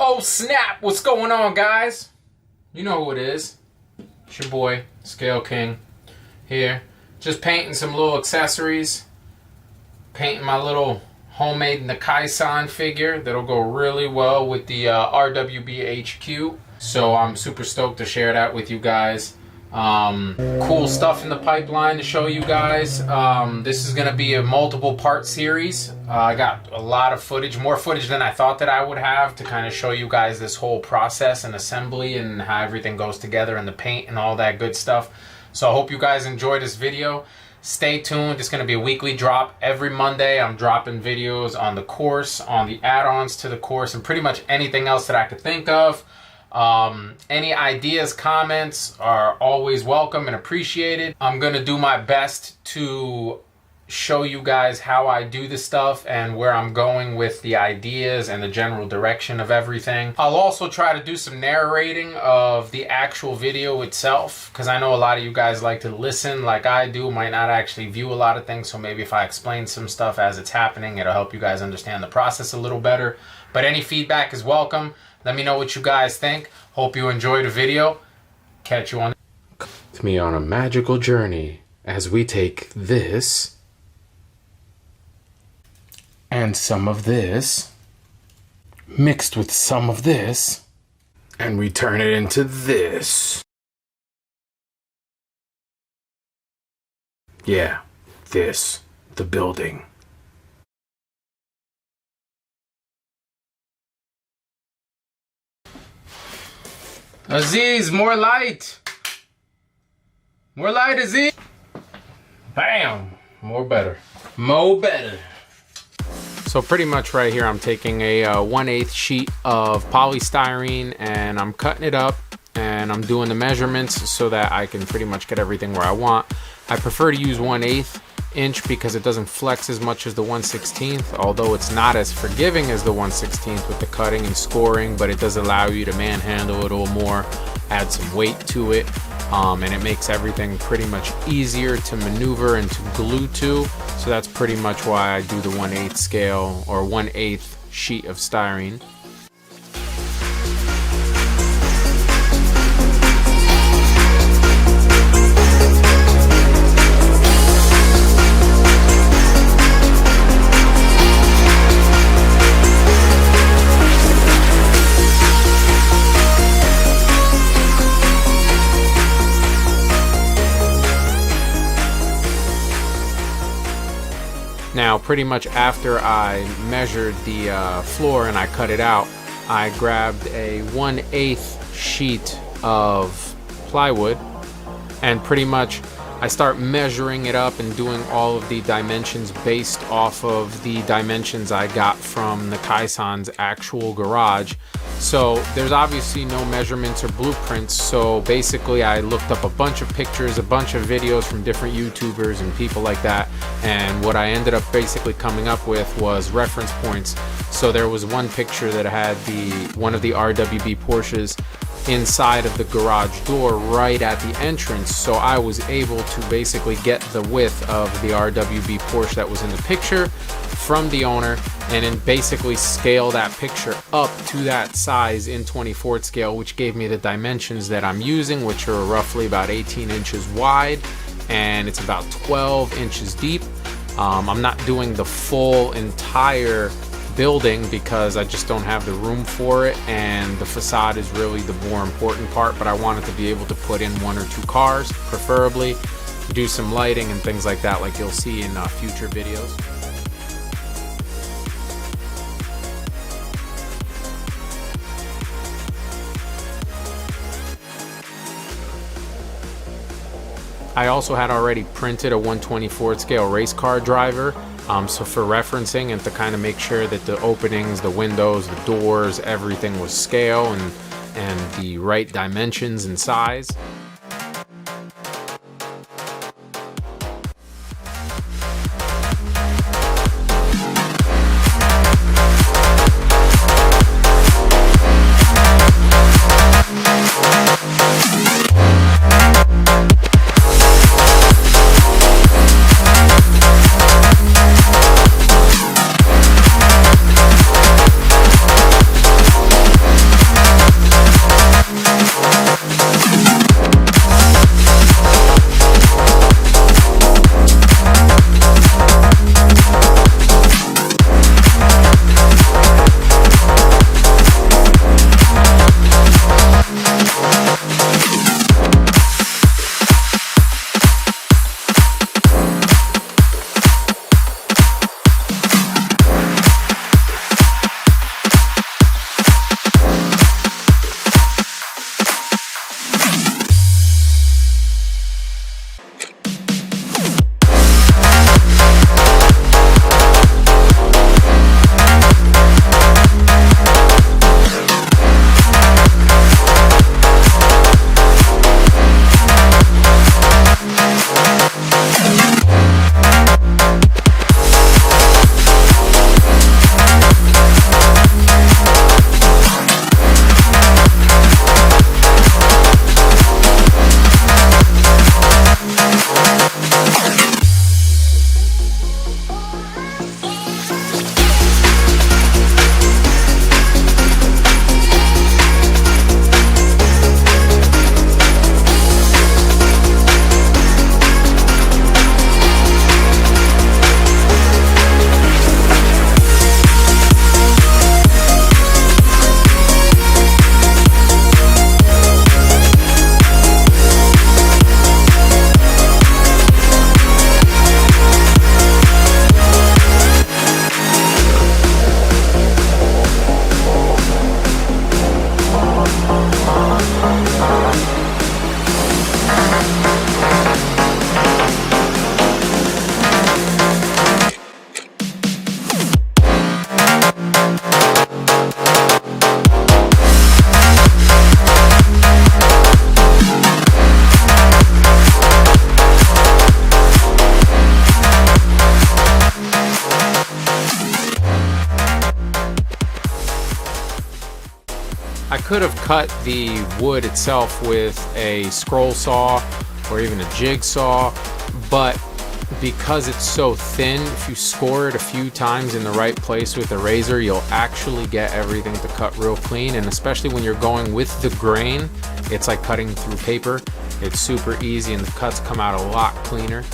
Oh snap, what's going on, guys? You know who it is. It's your boy, Scale King, here. Just painting some little accessories. Painting my little homemade Nakai San figure that'll go really well with the RWB HQ. So I'm super stoked to share that with you guys. Cool stuff in the pipeline to show you guys. This is going to be a multiple part series. I got a lot of footage, more footage than I thought that I would have, to kind of show you guys this whole process and assembly and how everything goes together and the paint and all that good stuff. So I hope you guys enjoy this video. Stay tuned. It's going to be a weekly drop. Every Monday I'm dropping videos on the course, on the add-ons to the course, and pretty much anything else that I could think of. Any ideas, comments are always welcome and appreciated. I'm going to do my best to show you guys how I do this stuff and where I'm going with the ideas and the general direction of everything. I'll also try to do some narrating of the actual video itself, because I know a lot of you guys like to listen like I do, might not actually view a lot of things, so maybe if I explain some stuff as it's happening, it'll help you guys understand the process a little better. But any feedback is welcome. Let me know what you guys think. Hope you enjoyed the video. Catch you on. With me on a magical journey as we take this and some of this mixed with some of this, and we turn it into this. Yeah, this, the building. Aziz, more light. More light, Aziz. Bam. More better. More better. So pretty much right here, I'm taking a 1/8 sheet of polystyrene and I'm cutting it up and I'm doing the measurements so that I can pretty much get everything where I want. I prefer to use 1/8 inch because it doesn't flex as much as the 1/16, although it's not as forgiving as the 1/16 with the cutting and scoring, but it does allow you to manhandle it a little more, add some weight to it, and it makes everything pretty much easier to maneuver and to glue to. So that's pretty much why I do the 1/8 scale, or 1/8 sheet of styrene. Now, pretty much after I measured the floor and I cut it out, I grabbed a 1/8 sheet of plywood, and pretty much I start measuring it up and doing all of the dimensions based off of the dimensions I got from Nakai San's actual garage. So there's obviously no measurements or blueprints, so basically I looked up a bunch of pictures, a bunch of videos from different YouTubers and people like that, and what I ended up basically coming up with was reference points. So there was one picture that had one of the RWB Porsches inside of the garage door right at the entrance, so I was able to basically get the width of the RWB Porsche that was in the picture from the owner, and then basically scale that picture up to that size in 24 scale, which gave me the dimensions that I'm using, which are roughly about 18 inches wide and it's about 12 inches deep. I'm not doing the full entire building because I just don't have the room for it, and the facade is really the more important part, but I wanted to be able to put in 1 or 2 cars, preferably, do some lighting and things like that, like you'll see in future videos. I also had already printed a 1/24 scale race car driver, so for referencing and to kind of make sure that the openings, the windows, the doors, everything was scale and the right dimensions and size. could have cut the wood itself with a scroll saw or even a jigsaw, but because it's so thin, if you score it a few times in the right place with a razor, you'll actually get everything to cut real clean. And especially when you're going with the grain, it's like cutting through paper. It's super easy and the cuts come out a lot cleaner.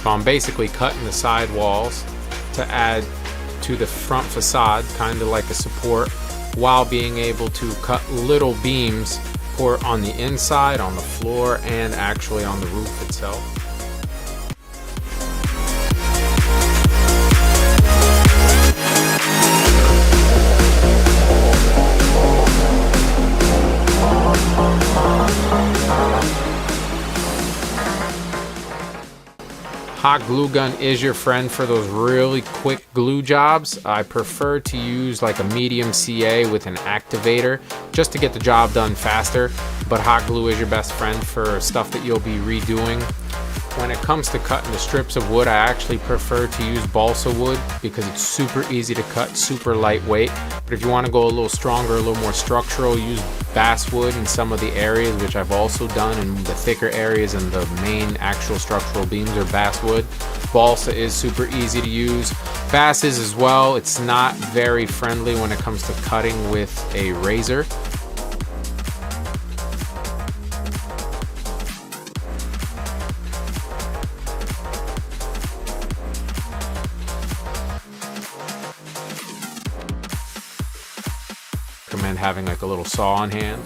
So I'm basically cutting the side walls to add to the front facade, kind of like a support, while being able to cut little beams for on the inside, on the floor, and actually on the roof itself. Hot glue gun is your friend for those really quick glue jobs. I prefer to use like a medium CA with an activator just to get the job done faster, but hot glue is your best friend for stuff that you'll be redoing. When it comes to cutting the strips of wood, I actually prefer to use balsa wood because it's super easy to cut, super lightweight. But if you want to go a little stronger, a little more structural, use basswood in some of the areas, which I've also done in the thicker areas, and the main actual structural beams are basswood. Balsa is super easy to use. Bass is as well. It's not very friendly when it comes to cutting with a razor. recommend having like a little saw on hand.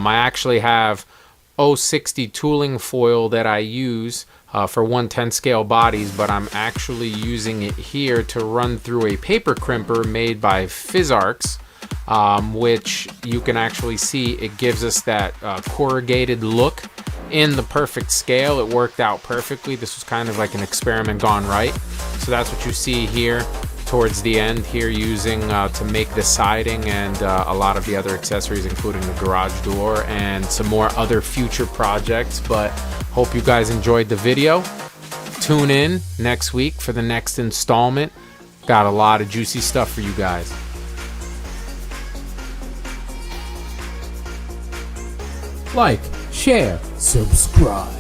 I actually have 060 tooling foil that I use for 1/10 scale bodies, but I'm actually using it here to run through a paper crimper made by Sybranax, which you can actually see it gives us that corrugated look in the perfect scale. It worked out perfectly. This was kind of like an experiment gone right. So that's what you see here towards the end here, using to make the siding and a lot of the other accessories, including the garage door and some more other future projects. But hope you guys enjoyed the video. Tune in next week for the next installment. Got a lot of juicy stuff for you guys. Like, share, subscribe.